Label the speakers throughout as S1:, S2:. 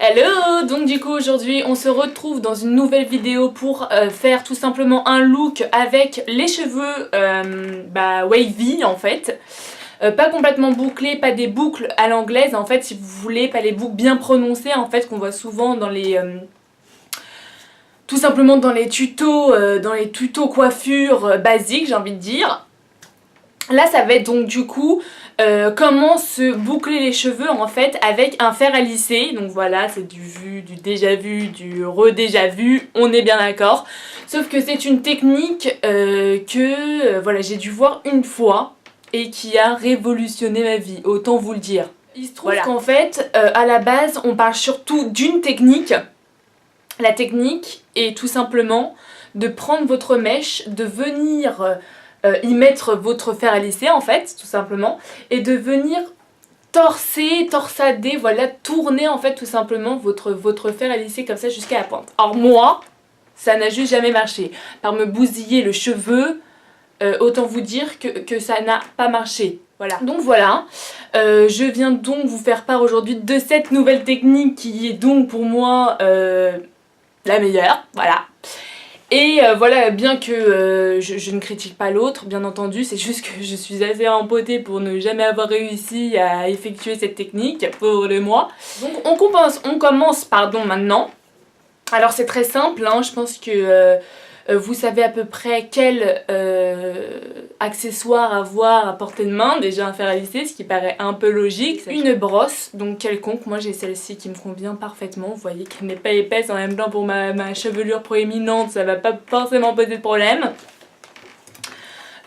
S1: Hello! Donc du coup aujourd'hui on se retrouve dans une nouvelle vidéo pour faire tout simplement un look avec les cheveux wavy en fait. Pas complètement bouclés, pas des boucles à l'anglaise en fait si vous voulez, pas les boucles bien prononcées en fait qu'on voit souvent dans les... tout simplement dans les tutos coiffure basiques j'ai envie de dire. Là ça va être donc du coup comment se boucler les cheveux en fait avec un fer à lisser. Donc voilà, c'est du vu, du déjà vu, du redéja vu, on est bien d'accord. Sauf que c'est une technique voilà, j'ai dû voir une fois et qui a révolutionné ma vie, autant vous le dire. Il se trouve qu'en fait, à la base, on parle surtout d'une technique. La technique est tout simplement de prendre votre mèche, de venir... y mettre votre fer à lisser en fait, tout simplement, et de venir torsader, voilà, tourner en fait tout simplement votre fer à lisser comme ça jusqu'à la pointe. Alors moi, ça n'a juste jamais marché. Par me bousiller le cheveu, autant vous dire que ça n'a pas marché. Voilà. Donc voilà, je viens donc vous faire part aujourd'hui de cette nouvelle technique qui est donc pour moi la meilleure, voilà. Et voilà, bien que je ne critique pas l'autre, bien entendu, c'est juste que je suis assez empotée pour ne jamais avoir réussi à effectuer cette technique, pauvre de moi. Donc on commence maintenant. Alors c'est très simple, hein, je pense que vous savez à peu près quel accessoire avoir à portée de main. Déjà un fer à lisser, ce qui paraît un peu logique. Une brosse, donc quelconque, moi j'ai celle-ci qui me convient parfaitement. Vous voyez qu'elle n'est pas épaisse, en même temps pour ma chevelure proéminente, ça va pas forcément poser de problème.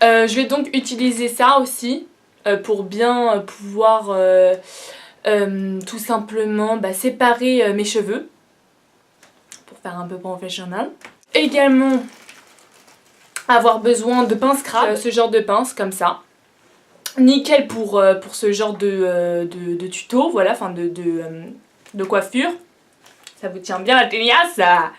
S1: Je vais donc utiliser ça aussi pour bien pouvoir tout simplement séparer mes cheveux. Pour faire un peu professionnel. Également avoir besoin de pince crabe, ce genre de pince comme ça. Nickel pour ce genre de tuto, voilà, enfin de coiffure. Ça vous tient bien la téniasse, ça.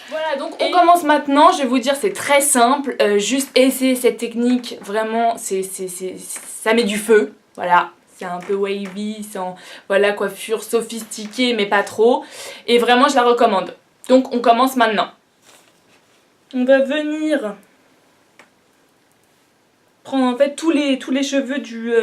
S1: Voilà, donc on commence maintenant, je vais vous dire c'est très simple, juste essayer cette technique, vraiment, ça met du feu, voilà. C'est un peu wavy, sans, voilà, coiffure sophistiquée mais pas trop. Et vraiment je la recommande. Donc on commence maintenant. On va venir prendre en fait tous les cheveux du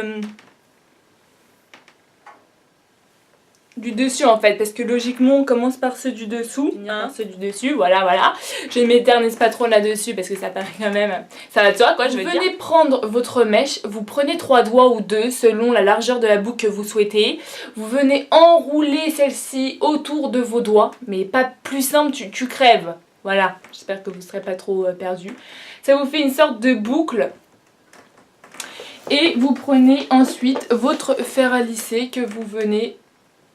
S1: dessus en fait, parce que logiquement on commence par ceux du dessous, ceux du dessus, voilà. Je m'éternise pas trop là-dessus parce que ça paraît quand même, ça va de soi quoi, je veux dire. Vous venez prendre votre mèche, vous prenez 3 doigts ou 2 selon la largeur de la boucle que vous souhaitez. Vous venez enrouler celle-ci autour de vos doigts, mais pas plus simple, tu crèves. Voilà, j'espère que vous ne serez pas trop perdus. Ça vous fait une sorte de boucle. Et vous prenez ensuite votre fer à lisser que vous venez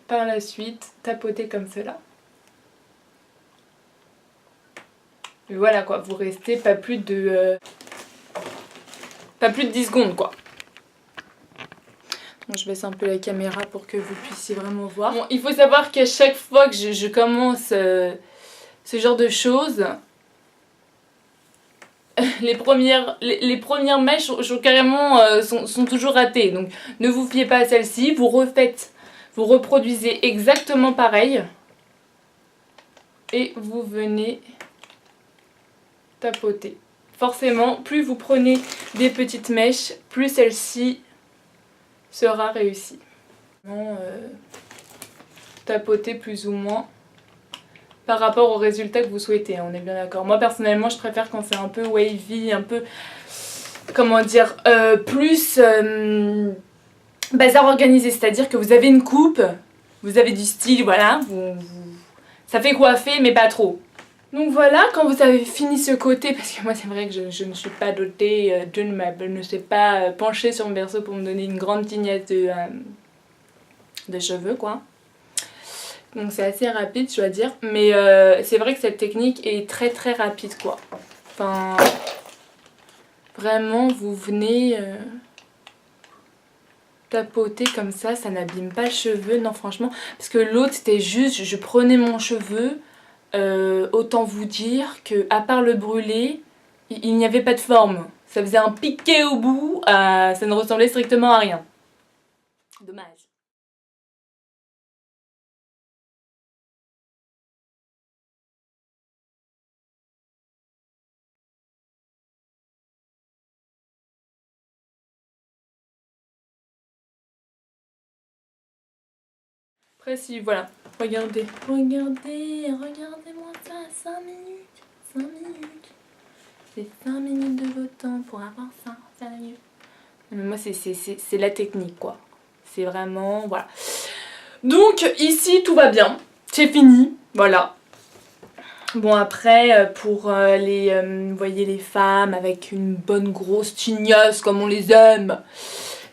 S1: par la suite tapoter comme cela. Et voilà quoi, vous restez pas plus de 10 secondes quoi. Donc, je baisse un peu la caméra pour que vous puissiez vraiment voir. Bon, il faut savoir qu'à chaque fois que je commence ce genre de choses, les premières mèches carrément sont toujours ratées. Donc ne vous fiez pas à celle-ci, vous reproduisez exactement pareil. Et vous venez tapoter. Forcément, plus vous prenez des petites mèches, plus celle-ci sera réussie. Tapoter plus ou moins par rapport au résultat que vous souhaitez, on est bien d'accord. Moi personnellement je préfère quand c'est un peu wavy, un peu, comment dire, plus bazar organisé, c'est-à-dire que vous avez une coupe, vous avez du style, voilà, ça fait coiffer mais pas trop. Donc voilà, quand vous avez fini ce côté, parce que moi c'est vrai que je ne suis pas dotée, je ne sais pas pencher sur mon berceau pour me donner une grande tignasse de cheveux quoi. Donc c'est assez rapide je dois dire, mais c'est vrai que cette technique est très très rapide quoi. Enfin, vraiment vous venez tapoter comme ça n'abîme pas le cheveu, non franchement. Parce que l'autre c'était juste, je prenais mon cheveu, autant vous dire que à part le brûler, il n'y avait pas de forme. Ça faisait un piqué au bout, ça ne ressemblait strictement à rien. Dommage. Après si, voilà, regardez, regardez-moi ça, 5 minutes, 5 minutes. C'est 5 minutes de votre temps pour avoir ça, sérieux. Mais moi c'est la technique quoi, c'est vraiment, voilà. Donc ici tout va bien, c'est fini, voilà. Bon après pour vous voyez les femmes avec une bonne grosse tignasse comme on les aime,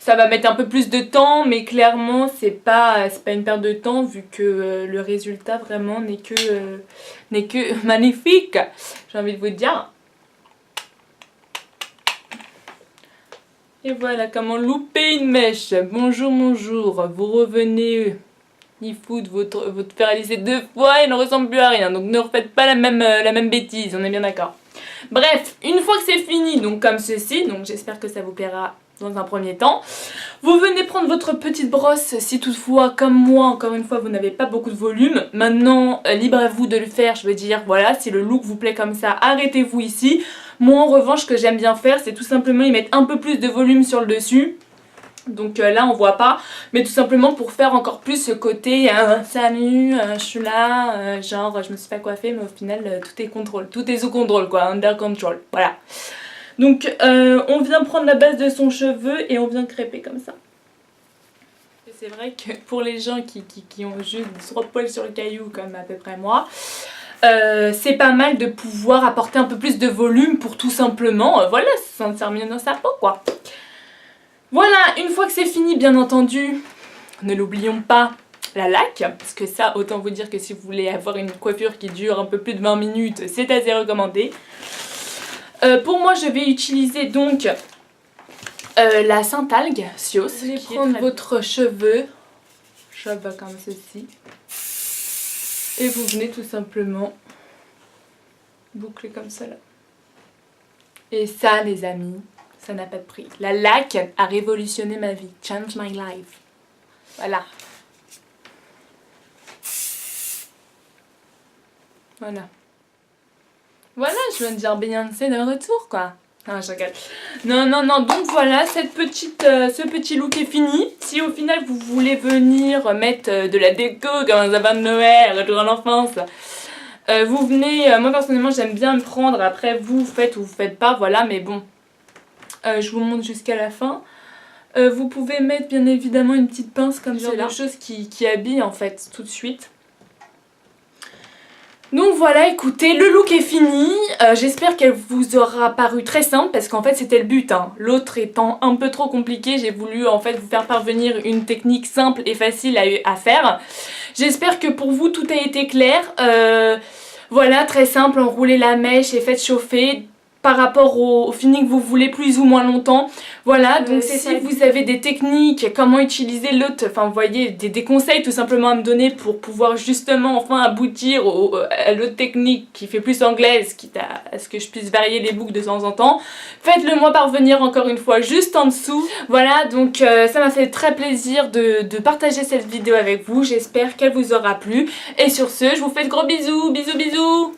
S1: ça va mettre un peu plus de temps, mais clairement c'est pas une perte de temps vu que le résultat vraiment n'est que magnifique, j'ai envie de vous dire. Et voilà comment louper une mèche. Bonjour, bonjour, vous revenez y foutre votre fer à lisser 2 fois et ne ressemble plus à rien, donc ne refaites pas la même bêtise, on est bien d'accord. Bref, une fois que c'est fini, donc comme ceci, donc j'espère que ça vous plaira dans un premier temps. Vous venez prendre votre petite brosse si toutefois, comme moi, encore une fois, vous n'avez pas beaucoup de volume. Maintenant, libre à vous de le faire, je veux dire, voilà, si le look vous plaît comme ça, arrêtez-vous ici. Moi, en revanche, ce que j'aime bien faire, c'est tout simplement y mettre un peu plus de volume sur le dessus. Donc là on voit pas, mais tout simplement pour faire encore plus ce côté salut, je suis là, genre je me suis pas coiffée mais au final tout est contrôle, tout est sous contrôle quoi, under control, voilà. Donc on vient prendre la base de son cheveu et on vient crêper comme ça. C'est vrai que pour les gens qui ont juste 3 poils sur le caillou comme à peu près moi, c'est pas mal de pouvoir apporter un peu plus de volume pour tout simplement, voilà, se sentir mieux dans sa peau quoi. Voilà, une fois que c'est fini, bien entendu, ne l'oublions pas, la laque, parce que ça, autant vous dire que si vous voulez avoir une coiffure qui dure un peu plus de 20 minutes, c'est assez recommandé. Pour moi, je vais utiliser donc la Saint-Algue Sios. Vous allez prendre votre cheveu comme ceci, et vous venez tout simplement boucler comme ça là. Et ça, les amis, ça n'a pas de prix. La laque a révolutionné ma vie. Change my life. Voilà. Voilà. Voilà, je viens de dire Beyoncé de retour, quoi. Non, je rigole. Non, non, non. Donc voilà, ce petit look est fini. Si au final vous voulez venir mettre de la déco comme un sapin de Noël, retour à l'enfance, vous venez. Moi personnellement, j'aime bien me prendre. Après, vous faites ou vous faites pas, voilà. Mais bon. Je vous montre jusqu'à la fin. Vous pouvez mettre bien évidemment une petite pince comme ça, genre de choses qui habille en fait tout de suite. Donc voilà, écoutez, le look est fini. J'espère qu'elle vous aura paru très simple parce qu'en fait c'était le but. Hein. L'autre étant un peu trop compliqué, j'ai voulu en fait vous faire parvenir une technique simple et facile à faire. J'espère que pour vous tout a été clair. Voilà, très simple, enroulez la mèche et faites chauffer. Par rapport au fini que vous voulez plus ou moins longtemps. Voilà, donc si vous avez des techniques, comment utiliser l'autre, enfin vous voyez, des conseils tout simplement à me donner pour pouvoir justement enfin aboutir à l'autre technique qui fait plus anglaise, quitte à ce que je puisse varier les boucles de temps en temps, faites-le moi parvenir encore une fois juste en dessous. Voilà, donc ça m'a fait très plaisir de partager cette vidéo avec vous, j'espère qu'elle vous aura plu. Et sur ce, je vous fais de gros bisous, bisous bisous.